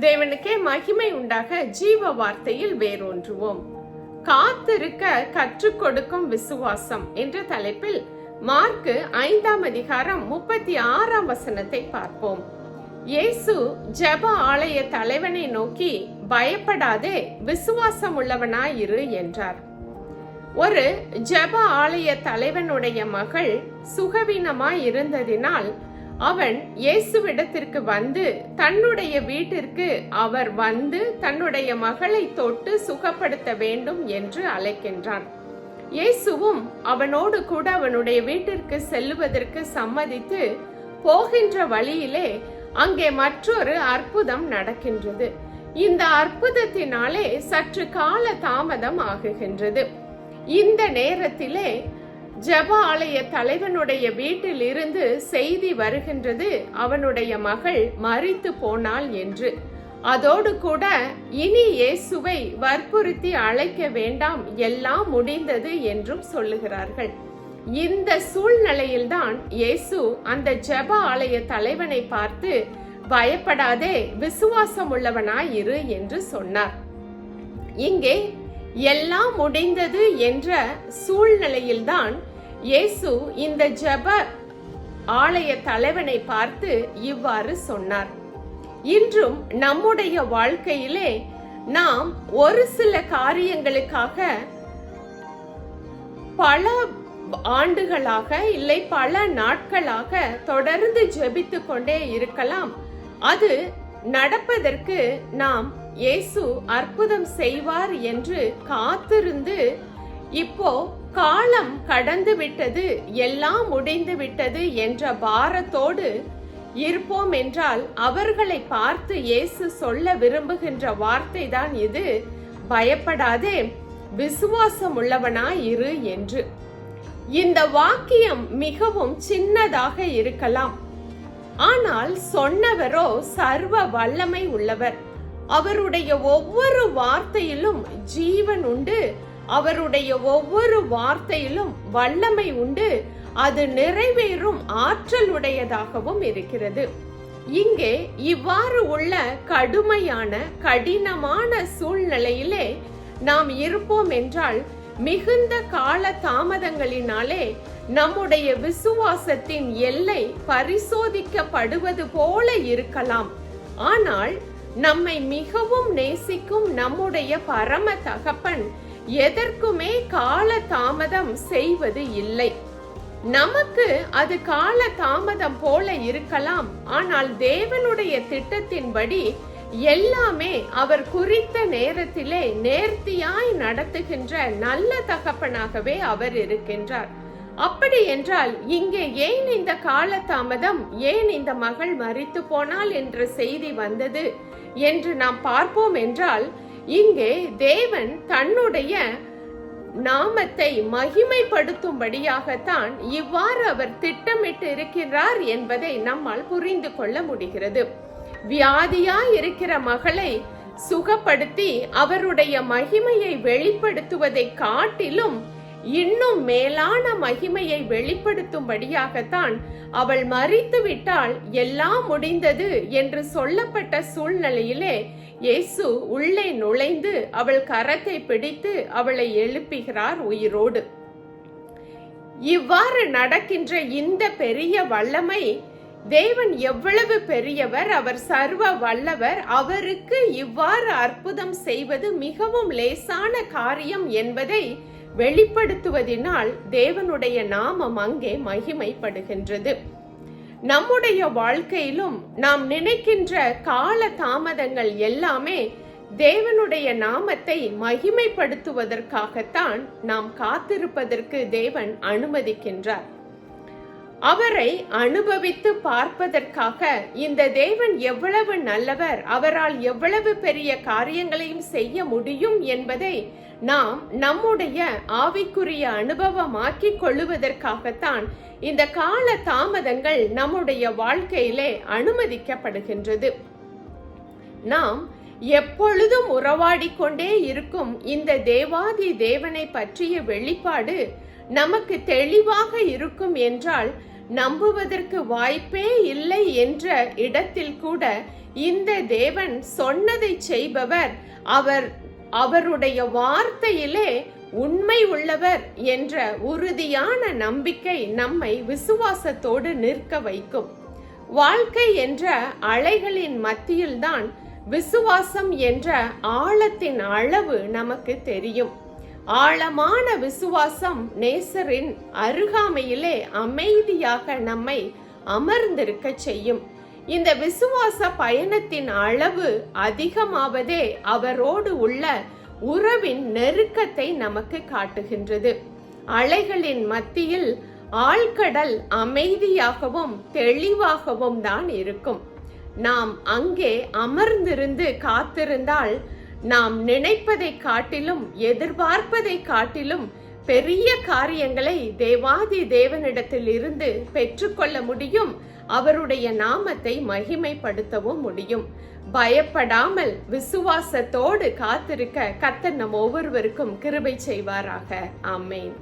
தேவனுக்கே மகிமை உண்டாக ஜீவ வார்த்தையில் வேரூன்றுவோம். காத்திருக்க கற்றுக் கொடுக்கும் விசுவாசம் என்ற தலைப்பில் மார்க்கு 5ஆம் அதிகாரம் 36ஆம் வசனத்தை பார்ப்போம். இயேசு ஜெப ஆலய தலைவனை நோக்கி, பயப்படாதே, விசுவாசம் உள்ளவனாயிரு என்றார். ஒரு ஜெப ஆலய தலைவனுடைய மகள் சுகவீனமாய் இருந்ததினால் அவன் இயேசுவிடத்திற்கு வந்து தன்னுடைய வீட்டிற்கு அவர் வந்து தன்னுடைய மகளை தொட்டு சுகப்படுத்த வேண்டும் என்று அழைக்கின்றான். இயேசுவும் அவனோடு கூட அவனுடைய வீட்டிற்கு செல்லுவதற்கு சம்மதித்து போகின்ற வழியிலே அங்கே மற்றொரு அற்புதம் நடக்கின்றது. இந்த அற்புதத்தினாலே சற்று கால தாமதம் ஆகுகின்றது. இந்த நேரத்திலே ஜெப ஆலய தலைவனுடைய வீட்டில் இருந்து செய்தி வருகின்றது, அவனுடைய மகள் மரித்து போனாள் என்று. அதோடு கூட இனி இயேசுவை வற்புறுத்தி அழைக்க வேண்டாம், எல்லாம் முடிந்தது என்றும் சொல்லுகிறார்கள். இந்த சூழ்நிலையில்தான் இயேசு அந்த ஜெப ஆலய தலைவனை பார்த்து, பயப்படாதே, விசுவாசம் உள்ளவனாய் இரு என்று சொன்னார். இங்கே எல்லாம் முடிந்தது என்ற சூழ்நிலையில்தான் இயேசு இந்த ஜெப ஆலய தலைவனை பார்த்து இவ்வாறு சொன்னார். இன்றும் நம்முடைய வாழ்க்கையிலே நாம் ஒரு சில காரியங்களுக்காக பல ஆண்டுகளாக இல்லை பல நாட்களாக தொடர்ந்து ஜெபித்து கொண்டே இருக்கலாம். அது நடப்பதற்கு நாம் இயேசு அற்புதம் செய்வார் என்று காத்திருந்து, இப்போ காலம் கடந்து விட்டது, எல்லாம் முடிந்து விட்டது என்ற பாரத்தோடு இருப்போம் என்றால் அவர்களை பார்த்து இயேசு சொல்ல விரும்புகின்ற வார்த்தை தான் இது, பயப்படாதே, விசுவாசம் உள்ளவனாய் இரு என்று. இந்த வாக்கியம் மிகவும் சின்னதாக இருக்கலாம், ஆனால் சொன்னவரோ சர்வ வல்லமை உள்ளவர். அவருடைய ஒவ்வொரு வார்த்தையிலும் ஜீவன் உண்டு, அவருடைய ஒவ்வொரு வார்த்தையிலும் வல்லமை உண்டு, அது நிறைவேறும் ஆற்றல் உடையதாகவும் இருக்கிறது. இங்கே இவ்வாறு உள்ள கடுமையான கடினமான சூழ்நிலையிலே நாம் இருப்போம் என்றால் மிகுந்த கால தாமதங்களினாலே நம்முடைய விசுவாசத்தின் எல்லை பரிசோதிக்கப்படுவது போல இருக்கலாம். ஆனால் நம்மை மிகவும் நேசிக்கும் நம்முடைய பரம தகப்பன் எதற்குமே கால தாமதம் செய்வது இல்லை. நமக்கு அது கால தாமதம் போல இருக்கலாம், ஆனால் தேவனுடைய திட்டத்தின்படி எல்லாமே அவர் குறித்த நேரத்திலே நேர்த்தியாய் நடத்துகின்ற நல்ல தகப்பனாகவே அவர் இருக்கின்றார். அப்படி என்றால் இங்கே ஏன் இந்த கால தாமதம், ஏன் இந்த மகள் மரித்து போனாள் என்ற செய்தி வந்தது என்று நாம் பார்ப்போம் என்றால், இங்கே தேவன் தன்னுடைய நாமத்தை மகிமைப்படுத்தும்படியாகத்தான் இவ்வாறு அவர் திட்டமிட்டு இருக்கிறார் என்பதை நம்மால் புரிந்து கொள்ள முடிகிறது. வியாதியாய் இருக்கிற மகளை சுகப்படுத்தி அவருடைய மகிமையை வெளிப்படுத்துவதை காட்டிலும் இன்னும் மேலான மகிமையை வெளிப்படுத்தும்படியாகத்தான் அவள் மரித்து விட்டால் எல்லாம் முடிந்தது என்று சொல்லப்பட்ட சூழ்நிலையிலே இயேசு உள்ளே நுழைந்து அவள் கரத்தை பிடித்து அவளை எழுப்புகிறார் உயிரோடு. இவ்வாறு நடக்கின்ற இந்த பெரிய வல்லமை, தேவன் எவ்வளவு பெரியவர், அவர் சர்வ வல்லவர், அவருக்கு இவ்வாறு அற்புதம் செய்வது மிகவும் லேசான காரியம் என்பதை வெளிப்படுத்துவதனால் தேவனுடைய நாமம் அங்கே மகிமைப்படுகின்றது. நம்முடைய வாழ்க்கையிலும் நாம் நினைக்கின்ற கால தாமதங்கள் எல்லாமே தேவனுடைய நாமத்தை மகிமைப்படுத்துவதற்காகத்தான் நாம் காத்திருப்பதற்கு தேவன் அனுமதிக்கின்றார். அவரை அனுபவித்து பார்ப்பதற்காக இந்த தேவன் எவ்வளவு நல்லவர், அவரால் எவ்வளவு பெரிய காரியங்களையும் செய்ய முடியும் என்பதை நாம் நம்முடைய ஆவிக்குரிய அனுபவமாக்கிக் கொள்ளுவதற்காகத்தான் இந்த கால தாமதங்கள் நம்முடைய வாழ்க்கையிலே அனுமதிக்கப்படுகின்றது. நாம் எப்பொழுதும் உறவாடிக்கொண்டே இருக்கும் இந்த தேவாதி தேவனை பற்றிய வெளிப்பாடு நமக்கு தெளிவாக இருக்கும் என்றால் நம்புவதற்கு வாய்ப்பே இல்லை என்ற இடத்தில் கூட இந்த தேவன் சொன்னதை செய்பவர், அவருடைய வார்த்தையிலே உண்மை உள்ளவர் என்ற உறுதியான நம்பிக்கை நம்மை விசுவாசத்தோடு நிற்க வைக்கும். வாழ்க்கை என்ற அலைகளின் மத்தியில்தான் விசுவாசம் என்ற ஆழத்தின் அளவு நமக்கு தெரியும். ஆழமான விசுவாசம் நேசரின் அருகாமையிலே அமைதியாக நம்மை அமர்ந்திருக்க செய்யும். இந்த விசுவாச பயணத்தின் அளவு அதிகமாவதே அவரோடு உள்ள உறவின் நெருக்கத்தை நமக்கு காட்டுகின்றது. அலைகளின் மத்தியில் ஆழ்கடல் அமைதியாகவும் தெளிவாகவும் தான் இருக்கும். நாம் அங்கே அமர்ந்திருந்து காத்திருந்தால் நாம் நினைப்பதை காட்டிலும் எதிர்பார்ப்பதை காட்டிலும் பெரிய காரியங்களை தேவாதி தேவனிடத்தில் இருந்து பெற்றுக்கொள்ள முடியும். அவருடைய நாமத்தை மகிமைப்படுத்தவும் முடியும். பயப்படாமல் விசுவாசத்தோடு காத்திருக்க கர்த்தர் நம் ஒவ்வொருவருக்கும் கிருபை செய்வாராக. ஆமென்.